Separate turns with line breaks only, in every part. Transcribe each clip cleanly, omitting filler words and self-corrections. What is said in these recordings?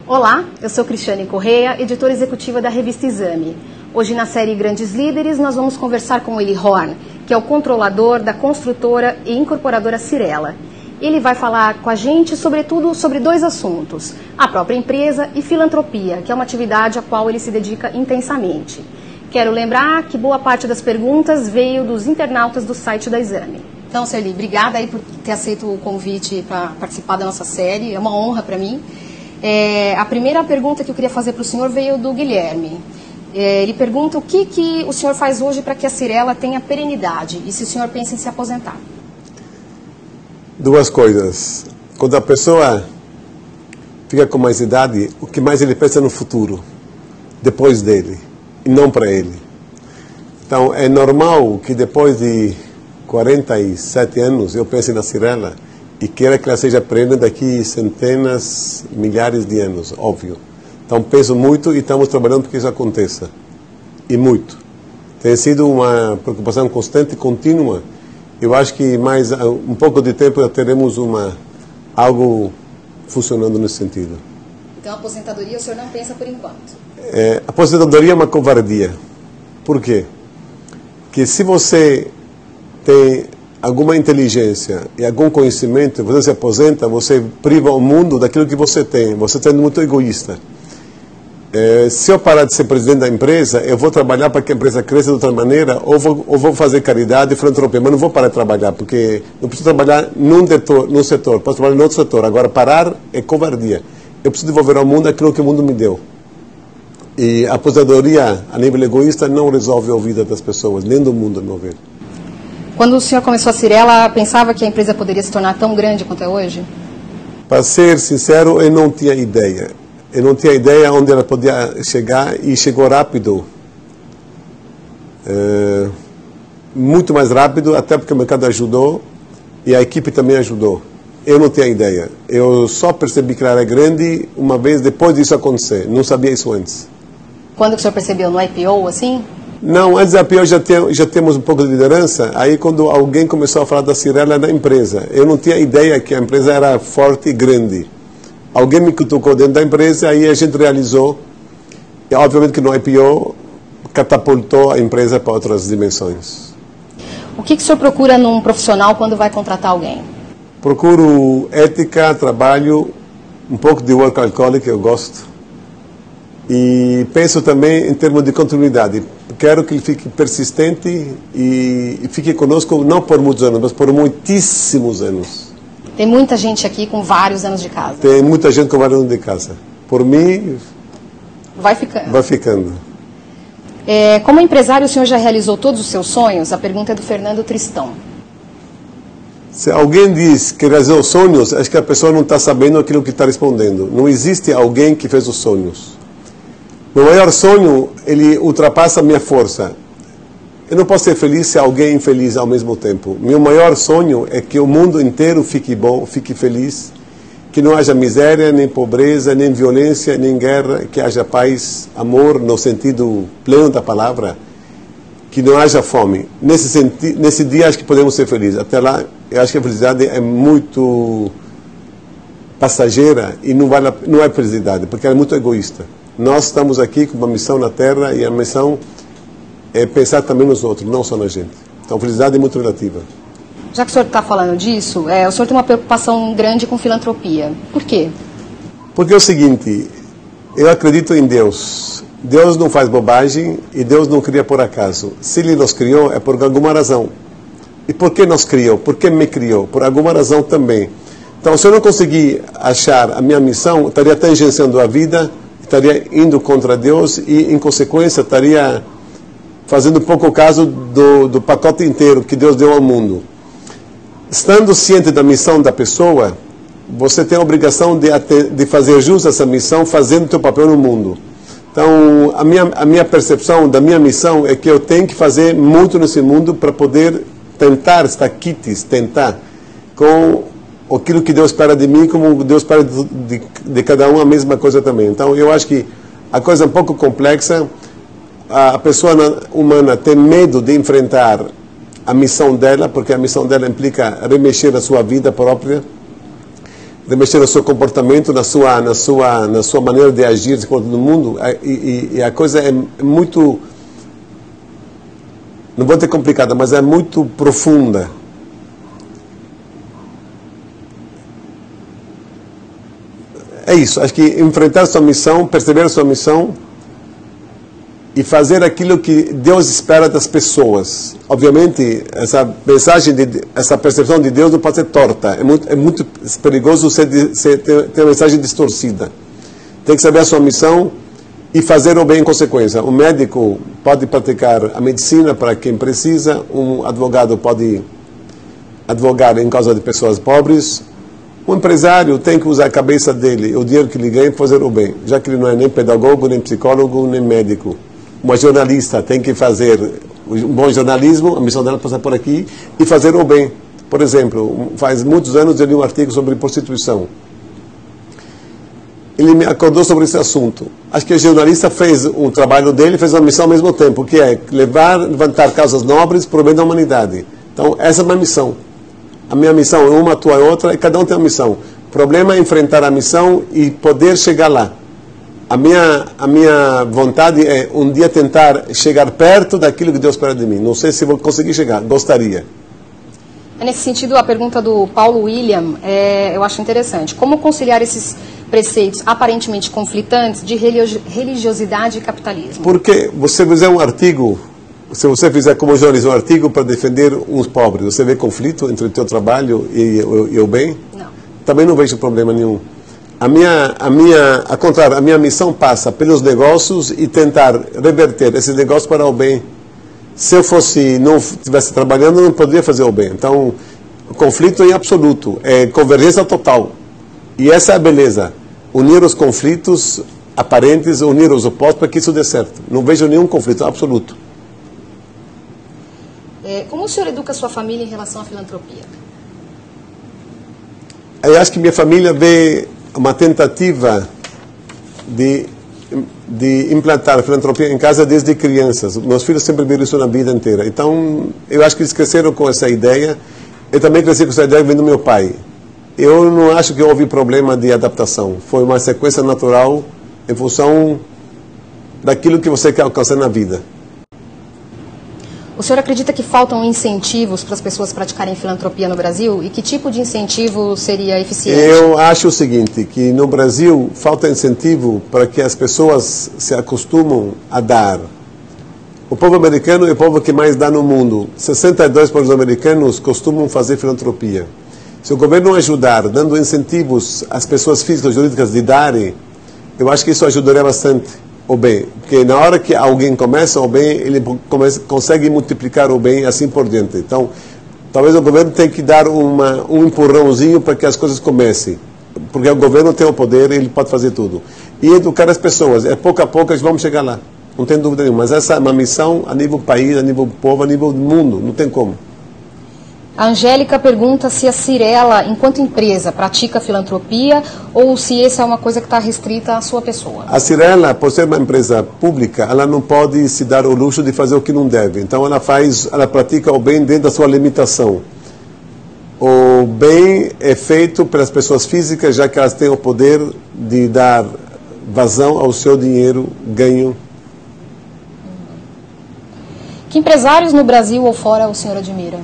Olá, eu sou Cristiane Correia, editora executiva da revista Exame. Hoje na série Grandes Líderes nós vamos conversar com Willy Horn, que é o controlador da construtora e incorporadora Cyrela. Ele vai falar com a gente sobretudo sobre dois assuntos, a própria empresa e filantropia, que é uma atividade a qual ele se dedica intensamente. Quero lembrar que boa parte das perguntas veio dos internautas do site da Exame. Então, Sueli, obrigada aí por ter aceito o convite para participar da nossa série, é uma honra para mim. A primeira pergunta que eu queria fazer para o senhor veio do Guilherme. Ele pergunta o que o senhor faz hoje para que a Cyrela tenha perenidade e se o senhor pensa em se aposentar.
Duas coisas. Quando a pessoa fica com mais idade, o que mais ele pensa no futuro, depois dele, e não para ele. Então, é normal que depois de 47 anos eu pense na Cyrela e queira que ela seja perene daqui centenas, milhares de anos, óbvio. Então penso muito e estamos trabalhando para que isso aconteça. E muito. Tem sido uma preocupação constante e contínua. Eu acho que mais um pouco de tempo já teremos algo funcionando nesse sentido.
Então a aposentadoria o senhor não pensa por enquanto?
A aposentadoria é uma covardia. Por quê? Porque se você tem alguma inteligência e algum conhecimento, você se aposenta, você priva o mundo daquilo que você tem. Você está sendo muito egoísta. Se eu parar de ser presidente da empresa, eu vou trabalhar para que a empresa cresça de outra maneira, ou vou fazer caridade e filantropia, mas não vou parar de trabalhar, porque não preciso trabalhar num setor, posso trabalhar em outro setor. Agora, parar é covardia. Eu preciso devolver ao mundo aquilo que o mundo me deu. E a aposentadoria, a nível egoísta, não resolve a vida das pessoas, nem do mundo, a meu ver.
Quando o senhor começou a Cyrela, pensava que a empresa poderia se tornar tão grande quanto é hoje?
Para ser sincero, eu não tinha ideia. Eu não tinha ideia onde ela podia chegar e chegou rápido. Muito mais rápido, até porque o mercado ajudou e a equipe também ajudou. Eu não tinha ideia. Eu só percebi que ela era grande uma vez depois disso acontecer. Não sabia isso antes.
Quando que o senhor percebeu? No IPO, assim?
Não, antes da IPO já temos um pouco de liderança. Aí quando alguém começou a falar da Cyrela na empresa, eu não tinha ideia que a empresa era forte e grande. Alguém me cutucou dentro da empresa, aí a gente realizou. E obviamente que no IPO catapultou a empresa para outras dimensões.
O que o senhor procura num profissional quando vai contratar alguém?
Procuro ética, trabalho, um pouco de workaholic, que eu gosto. E penso também em termos de continuidade. Quero que ele fique persistente e fique conosco não por muitos anos, mas por muitíssimos anos.
Tem muita gente aqui com vários anos de casa.
Tem muita gente com vários anos de casa. Por mim,
vai ficando.
Vai ficando.
Como empresário, o senhor já realizou todos os seus sonhos? A pergunta é do Fernando Tristão.
Se alguém diz que realizou sonhos, acho que a pessoa não está sabendo aquilo que está respondendo. Não existe alguém que fez os sonhos. Meu maior sonho, ele ultrapassa a minha força. Eu não posso ser feliz se alguém é infeliz ao mesmo tempo. Meu maior sonho é que o mundo inteiro fique bom, fique feliz, que não haja miséria, nem pobreza, nem violência, nem guerra, que haja paz, amor, no sentido pleno da palavra, que não haja fome. Nesse dia, acho que podemos ser felizes. Até lá, eu acho que a felicidade é muito passageira e não é felicidade, porque ela é muito egoísta. Nós estamos aqui com uma missão na Terra e a missão é pensar também nos outros, não só na gente. Então, a felicidade é muito relativa.
Já que o senhor está falando disso, o senhor tem uma preocupação grande com filantropia. Por quê?
Porque é o seguinte, eu acredito em Deus. Deus não faz bobagem e Deus não cria por acaso. Se Ele nos criou, é por alguma razão. E por que nos criou? Por que me criou? Por alguma razão também. Então, se eu não conseguir achar a minha missão, estaria tangenciando a vida, estaria indo contra Deus e, em consequência, estaria fazendo pouco caso do pacote inteiro que Deus deu ao mundo. Estando ciente da missão da pessoa, você tem a obrigação de fazer jus a essa missão, fazendo o seu papel no mundo. Então, a minha percepção da minha missão é que eu tenho que fazer muito nesse mundo para poder tentar, tentar, com aquilo que Deus espera de mim, como Deus espera de cada um, a mesma coisa também. Então, eu acho que a coisa é um pouco complexa. A pessoa humana tem medo de enfrentar a missão dela, porque a missão dela implica remexer a sua vida própria. mexer no seu comportamento, na sua maneira de agir com todo mundo, e a coisa é muito, não vou dizer complicada, mas é muito profunda. É isso, acho que enfrentar sua missão, perceber sua missão e fazer aquilo que Deus espera das pessoas. Obviamente, essa mensagem, essa percepção de Deus não pode ser torta. É muito perigoso ter uma mensagem distorcida. Tem que saber a sua missão e fazer o bem em consequência. Um médico pode praticar a medicina para quem precisa, um advogado pode advogar em causa de pessoas pobres. Um empresário tem que usar a cabeça dele, o dinheiro que ele ganha, para fazer o bem, já que ele não é nem pedagogo, nem psicólogo, nem médico. Uma jornalista tem que fazer um bom jornalismo, a missão dela é passar por aqui, e fazer o bem. Por exemplo, faz muitos anos eu li um artigo sobre prostituição. Ele me acordou sobre esse assunto. Acho que o jornalista fez o trabalho dele, fez uma missão ao mesmo tempo, que é levantar causas nobres para o bem da humanidade. Então, essa é uma missão. A minha missão, uma, a tua, a outra, e cada um tem uma missão. O problema é enfrentar a missão e poder chegar lá. A minha vontade é um dia tentar chegar perto daquilo que Deus espera de mim. Não sei se vou conseguir chegar, gostaria.
Nesse sentido, a pergunta do Paulo William, eu acho interessante. Como conciliar esses preceitos aparentemente conflitantes de religiosidade e capitalismo?
Porque você fizer um artigo, se você fizer como jornalista um artigo para defender uns pobres, você vê conflito entre o teu trabalho e o bem?
Não. Também
não vejo problema nenhum. Ao contrário, a minha missão passa pelos negócios e tentar reverter esses negócios para o bem. Se eu não estivesse trabalhando, eu não poderia fazer o bem. Então, o conflito é absoluto, é convergência total. E essa é a beleza. Unir os conflitos aparentes, unir os opostos para que isso dê certo. Não vejo nenhum conflito absoluto.
Como o senhor educa a sua família em relação à filantropia?
Eu acho que minha família vê uma tentativa de implantar a filantropia em casa desde crianças. Meus filhos sempre viram isso na vida inteira. Então, eu acho que eles cresceram com essa ideia. Eu também cresci com essa ideia vendo meu pai. Eu não acho que houve problema de adaptação. Foi uma sequência natural em função daquilo que você quer alcançar na vida.
O senhor acredita que faltam incentivos para as pessoas praticarem filantropia no Brasil? E que tipo de incentivo seria eficiente?
Eu acho o seguinte, que no Brasil falta incentivo para que as pessoas se acostumem a dar. O povo americano é o povo que mais dá no mundo. 62% dos americanos costumam fazer filantropia. Se o governo ajudar, dando incentivos às pessoas físicas e jurídicas de darem, eu acho que isso ajudaria bastante o bem. Porque na hora que alguém começa o bem, ele consegue multiplicar o bem assim por diante. Então, talvez o governo tenha que dar um empurrãozinho para que as coisas comecem. Porque o governo tem o poder, ele pode fazer tudo. E educar as pessoas. Pouco a pouco, eles vão chegar lá. Não tem dúvida nenhuma. Mas essa é uma missão a nível país, a nível povo, a nível do mundo. Não tem como.
A Angélica pergunta se a Cyrela, enquanto empresa, pratica filantropia ou se essa é uma coisa que está restrita à sua pessoa.
A Cyrela, por ser uma empresa pública, ela não pode se dar o luxo de fazer o que não deve. Então ela pratica o bem dentro da sua limitação. O bem é feito pelas pessoas físicas, já que elas têm o poder de dar vazão ao seu dinheiro ganho.
Que empresários no Brasil ou fora o senhor admira?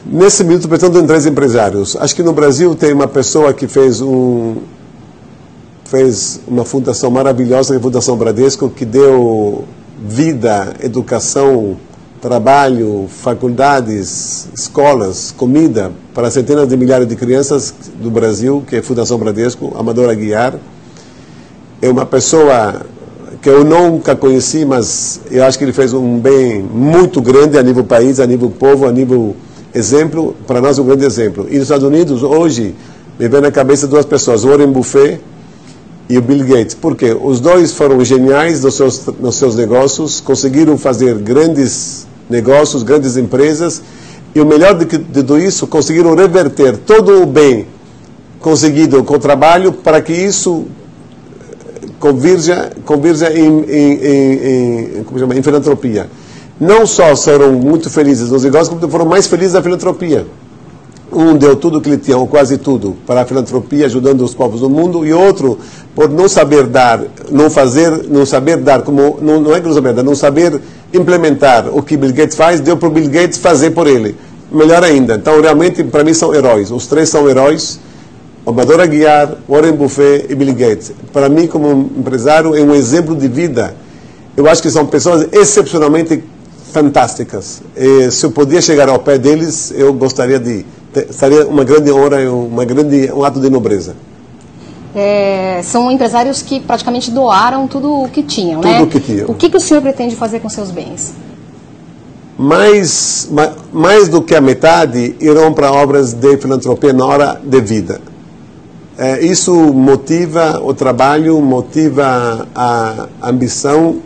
Nesse minuto, pensando em 3 empresários. Acho que no Brasil tem uma pessoa que fez uma fundação maravilhosa, que é a Fundação Bradesco, que deu vida, educação, trabalho, faculdades, escolas, comida para centenas de milhares de crianças do Brasil, que é a Fundação Bradesco, Amador Aguiar. É uma pessoa que eu nunca conheci, mas eu acho que ele fez um bem muito grande a nível país, a nível povo, a nível exemplo, para nós um grande exemplo. E nos Estados Unidos, hoje, me vem na cabeça 2 pessoas, Warren Buffett e o Bill Gates. Por quê? Os 2 foram geniais nos seus negócios, conseguiram fazer grandes negócios, grandes empresas, e o melhor de tudo isso, conseguiram reverter todo o bem conseguido com o trabalho para que isso convirja em filantropia. Não só foram muito felizes nos negócios, como foram mais felizes na filantropia. Um deu tudo o que ele tinha, ou quase tudo, para a filantropia, ajudando os povos do mundo, e outro, por não saber dar, não saber dar, como, não é que não saber dar, não saber implementar o que Bill Gates faz, deu para o Bill Gates fazer por ele. Melhor ainda. Então, realmente, para mim, são heróis. Os três são heróis. Amador Aguiar, Warren Buffett e Bill Gates. Para mim, como empresário, é um exemplo de vida. Eu acho que são pessoas excepcionalmente fantásticas. E, se eu podia chegar ao pé deles, eu gostaria de... Seria uma grande honra e um ato de nobreza.
São empresários que praticamente doaram tudo o que tinham, né?
Tudo o que tinham.
O que o senhor pretende fazer com seus bens?
Mais do que a metade irão para obras de filantropia na hora de vida. Isso motiva o trabalho, motiva a ambição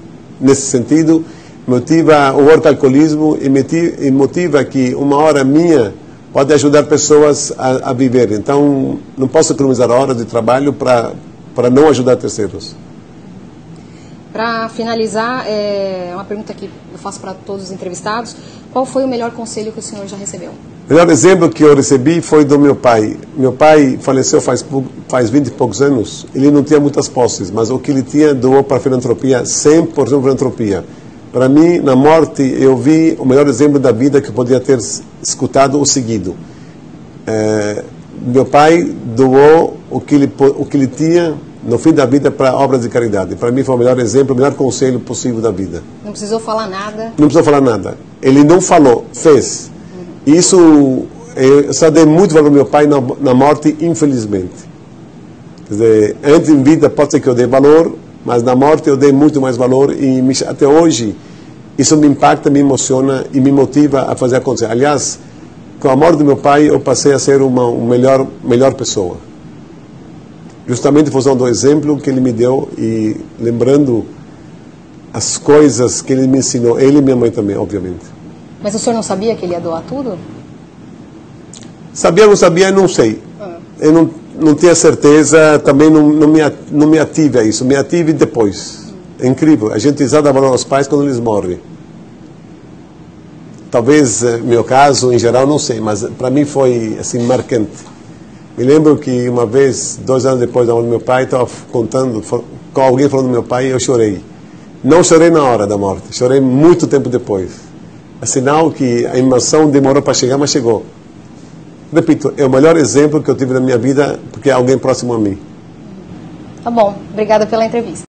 nesse sentido, motiva o workalhoolismo e motiva que uma hora minha pode ajudar pessoas a viver. Então, não posso economizar horas de trabalho para não ajudar terceiros.
Para finalizar, uma pergunta que eu faço para todos os entrevistados. Qual foi o melhor conselho que o senhor já recebeu?
O melhor exemplo que eu recebi foi do meu pai. Meu pai faleceu faz 20 e poucos anos. Ele não tinha muitas posses, mas o que ele tinha doou para a filantropia, 100% filantropia. Para mim, na morte, eu vi o melhor exemplo da vida que eu podia ter escutado o seguinte. Meu pai doou o que ele tinha no fim da vida para obras de caridade. Para mim foi o melhor exemplo, o melhor conselho possível da vida.
Não precisou falar nada?
Não precisou falar nada. Ele não falou, fez. Isso, eu só dei muito valor ao meu pai na morte, infelizmente. Quer dizer, antes em vida pode ser que eu dei valor, mas na morte eu dei muito mais valor e até hoje isso me impacta, me emociona e me motiva a fazer acontecer. Aliás, com a morte do meu pai eu passei a ser uma melhor pessoa. Justamente em função do exemplo que ele me deu e lembrando as coisas que ele me ensinou, ele e minha mãe também, obviamente.
Mas o senhor não sabia que ele ia doar tudo?
Sabia ou não sabia, não sei. Eu não tinha certeza, também não me ative a isso, me ative depois. É incrível, a gente dá valor aos pais quando eles morrem. Talvez, meu caso, em geral, não sei, mas para mim foi assim marcante. Me lembro que uma vez, 2 anos depois da morte do meu pai, estava contando com alguém falando do meu pai e eu chorei. Não chorei na hora da morte, chorei muito tempo depois. É sinal que a emoção demorou para chegar, mas chegou. Repito, é o melhor exemplo que eu tive na minha vida, porque é alguém próximo a mim.
Tá bom, obrigada pela entrevista.